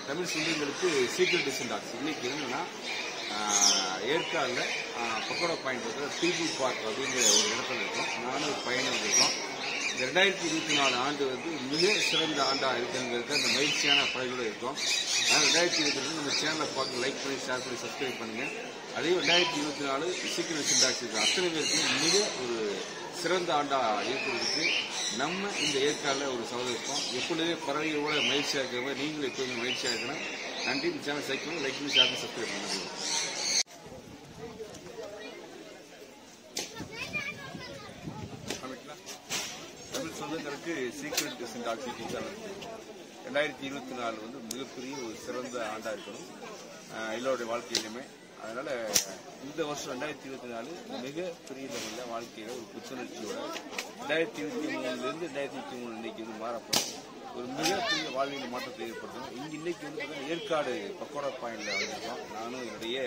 தமிழ் சொந்தங்களுக்கு secret டிசன் tax இன்னைக்கு என்னன்னா ஏற்காடில் பக்கோடா பாயிண்ட் இருக்கிற பீப்புள் பார்க் அப்படிங்கிற ஒரு இடத்துல இருக்கோம். நானும் ஒரு பையனை வந்திருக்கோம். 2024 ஆண்டு வந்து மிக சிறந்த ஆண்டாக இருக்குங்கிறது அந்த மகிழ்ச்சியான படைகளோடு இருக்கும். அதனால் 2022 நம்ம சேனலை பார்த்து லைக் பண்ணி ஷேர் பண்ணி சப்ஸ்கிரைப் பண்ணுங்கள். அதே 2024 சீக்ரெட் டிசன் டாக்ஸ் இருக்கிற அத்தனை பேருக்கு மிக ஒரு சிறந்த ஆண்டாக இருக்கிறதுக்கு நம்ம இந்த ஏற்காடில் ஒரு சகோதரிப்போம். எப்பொழுதே பறவைகளோட மகிழ்ச்சியாக இருக்கிற மாதிரி நீங்களும் எப்போதுமே மகிழ்ச்சியாக இருக்கணும். நன்றி. இந்த சேனல் சைக்கிள் லைக் பண்ணி ஷேர் பண்ணி சப்ஸ்கிரைப் பண்ணுங்க. தமிழ் சொந்தங்களுக்கு சீக்ரெட் டிசன் டாக்ஸ் யூடியூப் சேனல் 2024 வந்து மிகப்பெரிய ஒரு சிறந்த ஆண்டாக இருக்கணும் எல்லோருடைய வாழ்க்கையிலுமே. அதனால இந்த வருஷம் 2024 மிகப்பெரிய லெவலில் வாழ்க்கையில ஒரு புத்துணர்ச்சியோட 2023 2023 இன்னைக்கு வந்து மாறப்படும் ஒரு மிகப்பெரிய வாழ்வியல் மாற்றத்தை ஏற்படுத்தணும். இன்னைக்கு வந்து ஏற்காடு பக்கோடா பாயிண்ட்ல வந்திருக்கோம். நானும் என்னுடைய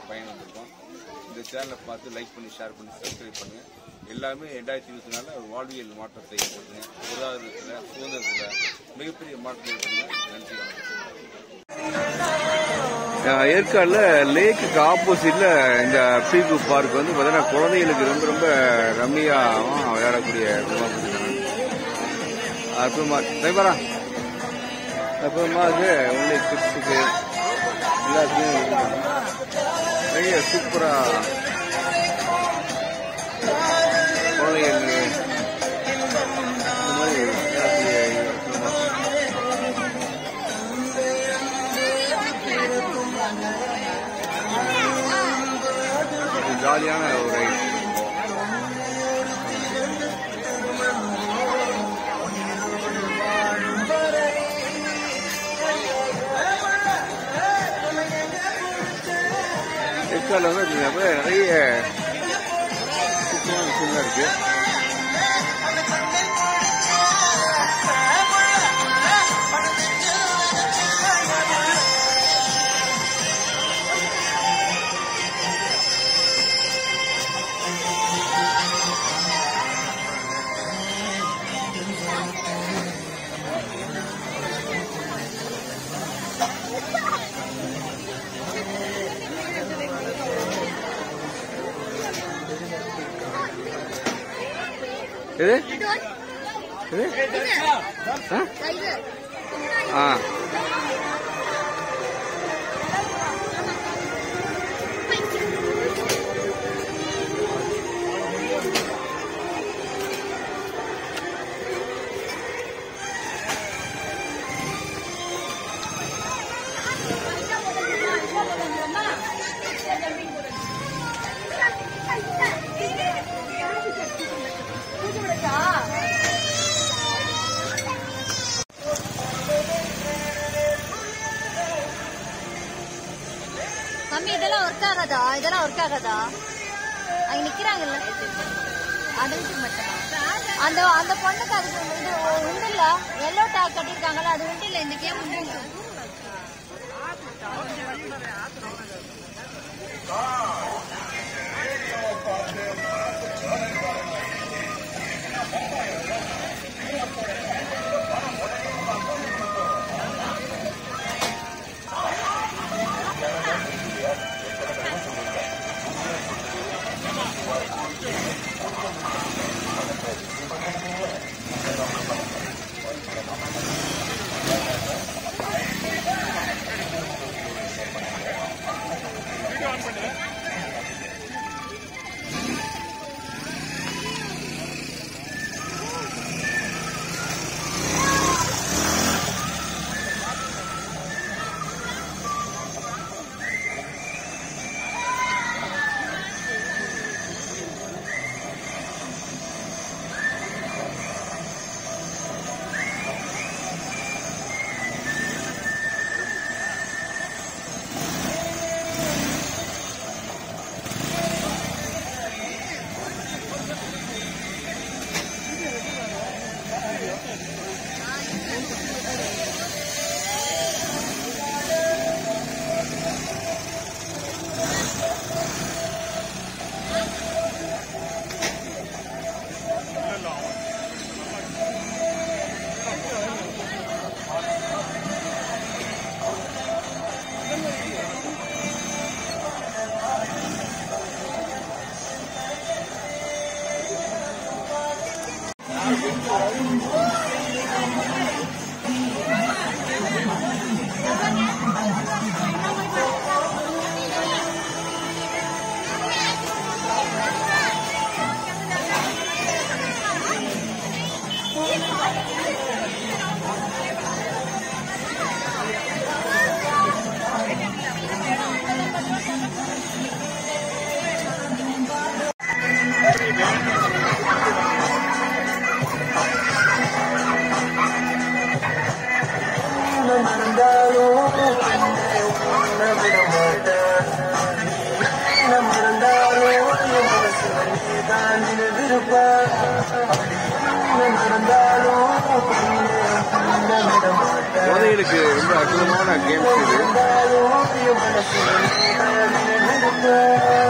பையன் வந்திருக்கோம். இந்த சேனலை பார்த்து லைக் பண்ணி ஷேர் பண்ணி சப்ஸ்கிரைப் பண்ணுங்க. எல்லாமே 2024 வாழ்வியல் மாற்றத்தை ஏற்படுத்துங்க. பொருளாதாரத்தில் சுதந்திரத்தில் மிகப்பெரிய மாற்றத்தை ஏற்படுங்க. நன்றி. ஏற்காடில் லேக்குக்கு ஆப்போசிட்ல இந்த பீப்புள் பார்க் வந்து பார்த்தீங்கன்னா குழந்தைகளுக்கு ரொம்ப ரொம்ப ரம்மியாக விளையாடக்கூடிய அற்புதமா அது ஒன்லி கிட்ஸுக்கு எல்லாத்துக்கும் நிறைய சூப்பரா குழந்தைகளுக்கு இந்த மாதிரி ஜாலியான ஒரு ரைட். ஏற்காடில் வந்து நிறைய சூப்பரான விஷயம்லாம் இருக்கு. மம்மி இதெல்லாம் ஒர்க் ஆகாதா அங்க நிக்கிறாங்கல்ல அதுக்கு மட்டும் அந்த அந்த பொண்ணுக்கு அதுக்கு இது உண்டு இல்ல எல்லோ டேக் கட்டிருக்காங்கல்ல அது உண்டு இல்ல இந்த கேம் உண்டு. குழந்தைகளுக்கு ரொம்ப அற்புதமான கேம்ஸ் இது.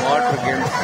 வாட்டர் கேம்ஸ்,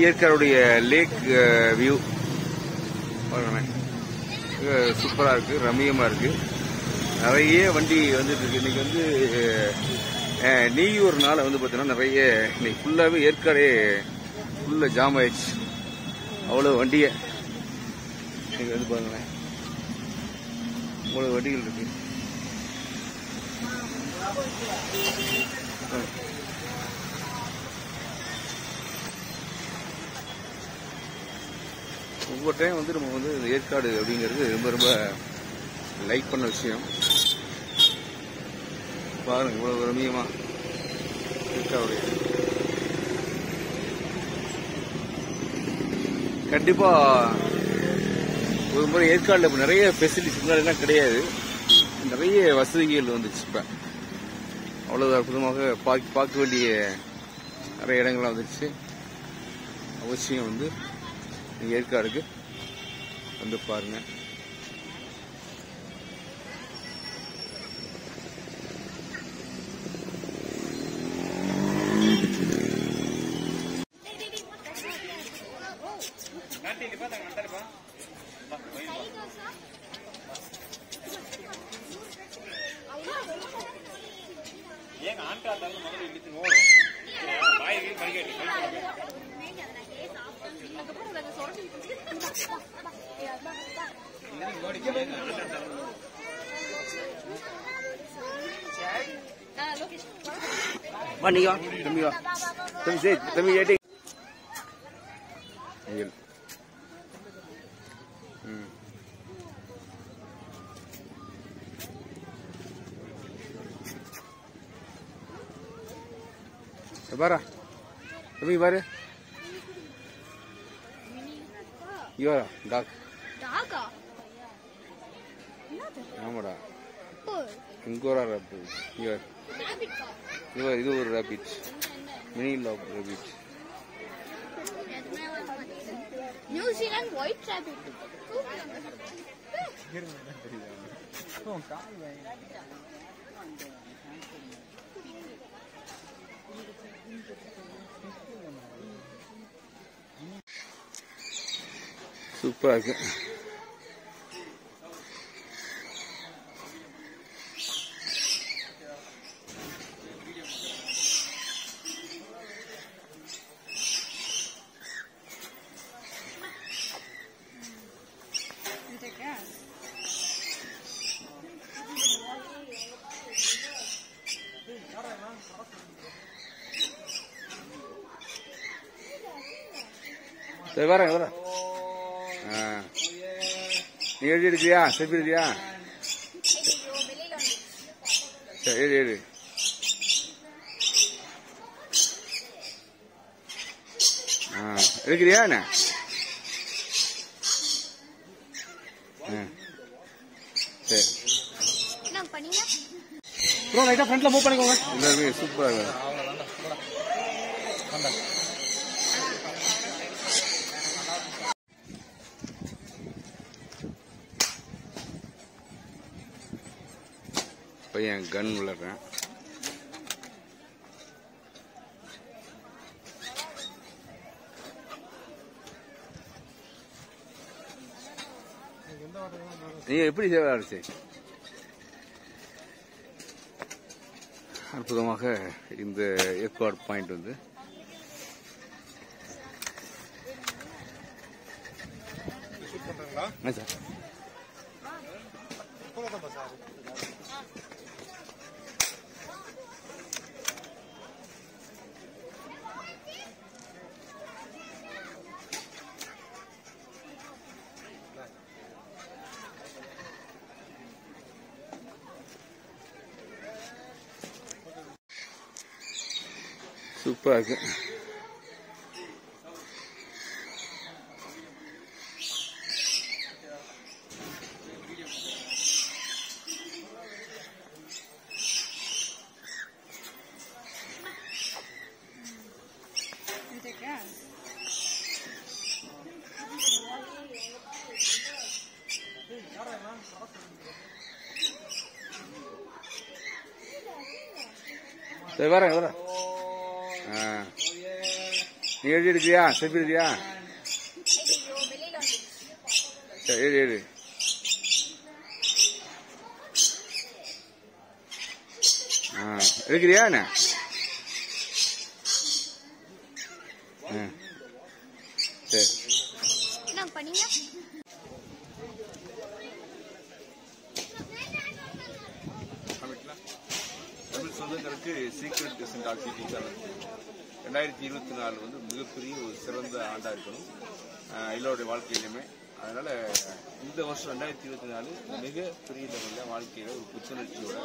ஏற்காடுடைய லேக் வியூ சூப்பரா இருக்கு, ரம்மியமா இருக்கு. நிறைய வண்டி வந்துட்டு இருக்கு. இன்னைக்கு வந்து நீயூர்னால வந்து பாத்தீங்கன்னா நிறைய இன்னைக்கு ஃபுல்லாவே ஏற்காடே ஃபுல்லா ஜாம் ஆயிடுச்சு. அவ்வளவு வண்டிய இன்னைக்கு வந்து பாருங்களேன், அவ்வளவு வண்டிகள் இருக்கு. ஒவ்வொரு டைம் வந்து நம்ம வந்து ஏற்காடு அப்படிங்கிறது ரொம்ப ரொம்ப லைக் பண்ண விஷயம். பாருங்க இவ்வளவு ரம்மியமா ஏற்காடு. கண்டிப்பா ஒரு முறை ஏற்காடுல இப்ப நிறைய ஃபெசிலிட்டிஸ் முன்னாடிலாம் கிடையாது, நிறைய வசதிகள் வந்துச்சு. இப்ப அவ்வளவு அற்புதமாக பார்க்க வேண்டிய நிறைய இடங்கள்லாம் வந்துச்சு. அவசியம் வந்து ஏற்காடுக்கு வந்து பாருங்க. நீங்க தம்பி வா, தம்பி ஏட்டி பாரா தம்பி பாரு. இவரா டாக்? ஆமாடா, இங்கோரா ரேபிட். இது ஒரு rabbit, mini lop rabbit. New Zealand white rabbit. சூப்பரா இருக்கு. வரேன் வரேன். நீ எழுதி எடுக்கிறியா? செல்ஃபி எடுக்கிறியா? சரி எழுதி. எடுக்கிறியா என்ன? சரி என்ன பண்ணீங்க ப்ரோ லைட்டா ஃப்ரண்ட்ல மூவ் பண்ணிக்கோங்க. எல்லாருமே சூப்பராக இருக்கு. பையன் கன் விளையாடுறேன். நீங்க எப்படி விளையாடுச்சு? அற்புதமாக இந்த ஏற்காடு பாயிண்ட் வந்து சார் சூப்பரா இருக்கு. சரி வரேன் வரேன். நீ எழுதி எடுக்கிறியா? செல்ஃபி எடுக்கிறியா? சரி எழுதி எழுதி. எடுக்கிறியா என்ன? சரி என்ன பண்ணீங்க தமிழ் சொந்தங்களுக்கு சீக்ரெட் டிசைன் டாக்ஸி சேனல் 2024 வந்து மிகப்பெரிய ஒரு சிறந்த ஆண்டா இருக்கணும் எல்லோருடைய வாழ்க்கையிலுமே. அதனால இந்த வருஷம் 2024 மிகப்பெரிய லெவலில் வாழ்க்கையில ஒரு புத்துணர்ச்சியோட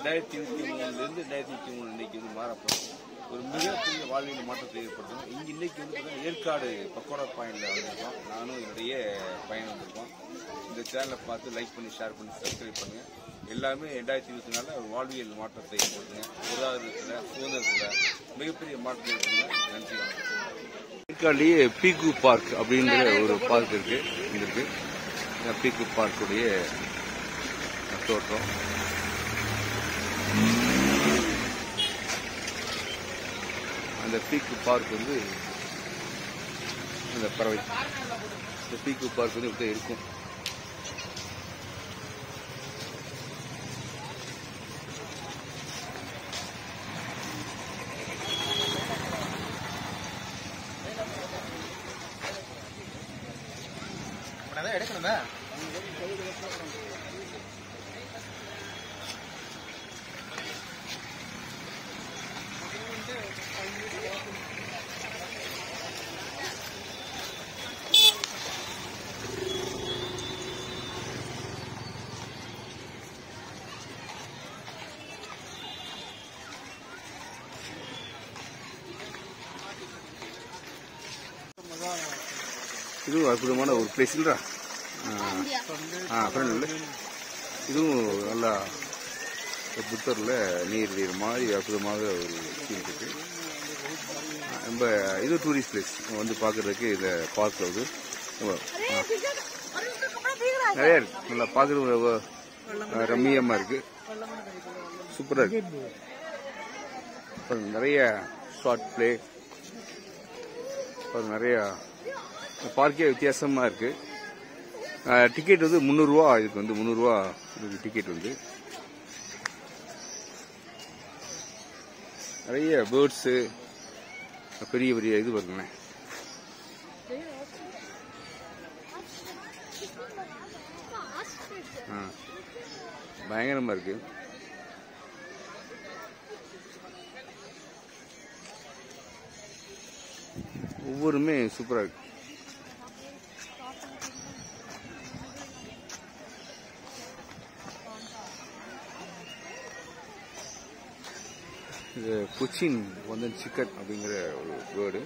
2023 2023 இன்னைக்கு வந்து மாறப்படும் ஒரு மிகப்பெரிய வாழ்வியல் மாற்றத்தை ஏற்படுத்தணும். இன்னைக்கு வந்து ஏற்காடு பக்கோடா பாயிண்ட்ல வந்திருக்கோம். நானும் என்னுடைய பையன் வந்திருக்கோம். இந்த சேனலை பார்த்து லைக் பண்ணி ஷேர் பண்ணி சப்ஸ்கிரைப் பண்ணுங்க. எல்லாமே 2024 ஒரு வாழ்வியல் மாற்றத்தை ஏற்படுத்துங்க. பொருளாதாரத்தில் சுதந்திரத்தில் மிகப்பெரிய மாற்றம் ஏற்படுங்க. நன்றி வணக்கம். ஏற்காடுலேயே பீக்கு பார்க் அப்படிங்கிற ஒரு பார்க் இருக்கு. பீக்கு பார்க்குடைய தோற்றம் அந்த பீக்கு பார்க் வந்து அந்த பறவை இந்த பீக்கு பார்க் வந்து இப்படி இருக்கும். எடுக்கணுமே இதுவும் அற்புதமான ஒரு பிளேஸ் இல்ல. இதுவும் நல்லா புத்தர்ல நீர் மாதிரி அற்புதமாக ஒரு சீன் இருக்கு. ரொம்ப இது டூரிஸ்ட் பிளேஸ் வந்து பாக்குறதுக்கு இந்த பார்க்ல வந்து நிறைய இருக்கு. நல்லா பாக்குறது ரம்மியமா இருக்கு. சூப்பரா இருக்கு. நிறைய ஷார்ட் பிளே நிறைய பார்க்கே வித்தியாசமா இருக்கு. டிக்கெட் வந்து 300 ரூபா. இதுக்கு வந்து 300 ரூபா டிக்கெட் வந்து. நிறைய பேர்ட்ஸ் பெரிய பெரிய இது பாருங்களேன். பயங்கரமா இருக்கு. ஒவ்வொருமே சூப்பரா இருக்கு. இது கொச்சின் வந்து சிக்கன் அப்படிங்கிற ஒரு வேர்டு.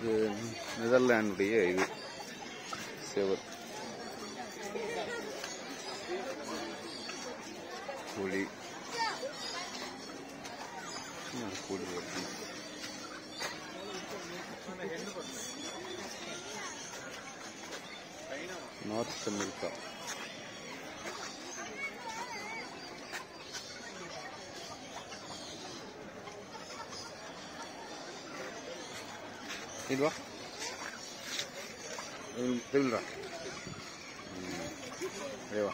இது நெதர்லாண்டுடைய இது செவர் கோழி கோழி வருது. நார்த் அமெரிக்கா இதுவா தெரியுங்களா ஏவா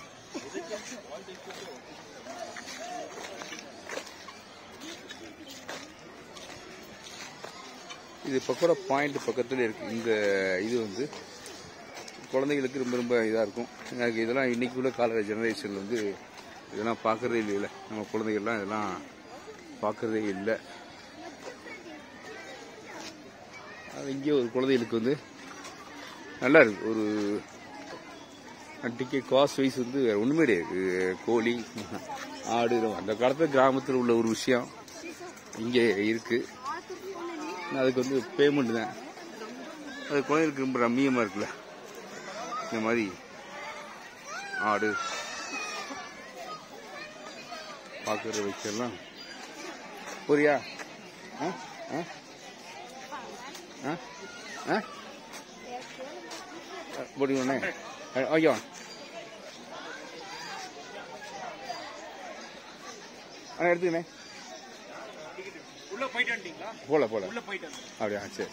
இது பக்கோடா பாயிண்ட் பக்கத்துல இருக்கு. இந்த இது வந்து குழந்தைகளுக்கு ரொம்ப ரொம்ப இதாக இருக்கும். எனக்கு இதெல்லாம் இன்னைக்கு உள்ள கால ஜெனரேஷன்ல வந்து இதெல்லாம் பார்க்கறதே இல்லை. நம்ம குழந்தைகள்லாம் இதெல்லாம் பார்க்கறதே இல்லை. இங்கே ஒரு குழந்தைகளுக்கு வந்து நல்லா இருக்கு. ஒரு டிக்கெட் காஸ்ட் வைஸ் வந்து ஒன்றுமே கிடையாது. கோழி ஆடு அந்த காலத்தில் கிராமத்தில் உள்ள ஒரு விஷயம் இங்கே இருக்கு. அதுக்கு வந்து பேமெண்ட் தான். அது குழந்தைகளுக்கு ரொம்ப ரம்மியமாக இருக்குல்ல. இந்த மாதிரி ஆடு பார்க்குற வைக்கலாம். புரியா? போடுங்கண்ணே. ஐயோ எடுத்துக்கண்ணே. போல போல அப்படியா? சரி.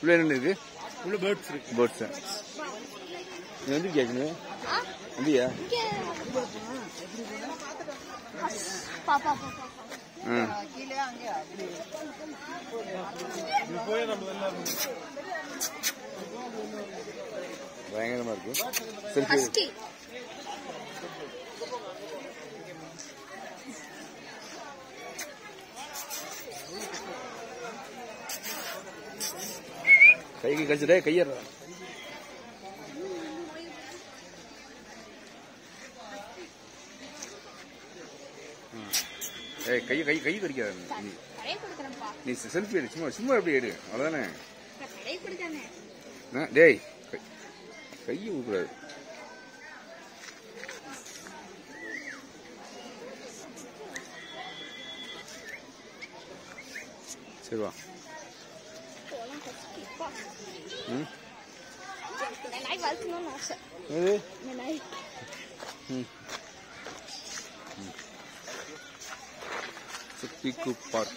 உள்ள என்ன இருக்கு? உள்ள பேர்ட்ஸ் இருக்கு. பேர்ட்ஸ் நீ வந்து கேட்கணும் இல்லையா? பயங்கரமா இருக்கு. செல்ஃபி கைக்கு கழிச்சுடே கையற. கை கை கை கடிக்காத. நீ செல்ஃபி எடு. சும்மா சும்மா எப்படி எடு. அவ்வளோதானே. டேய் கையை ஊக்கூடாது. சரி வா. Piku Park.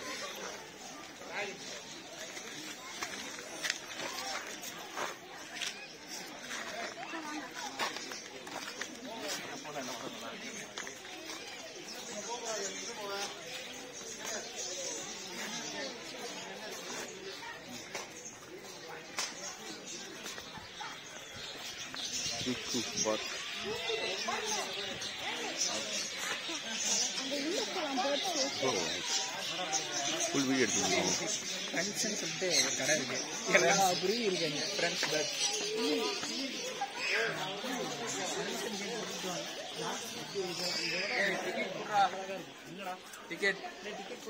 Piku Park. Full video எடுத்துக்கணும். ஃப்ரெண்ட்ஸ்னு சொல்லிட்டு ஒரு கடை இருக்கு. அப்படி இருக்காங்க ஃப்ரெண்ட்ஸ் பேக். Ticket ticket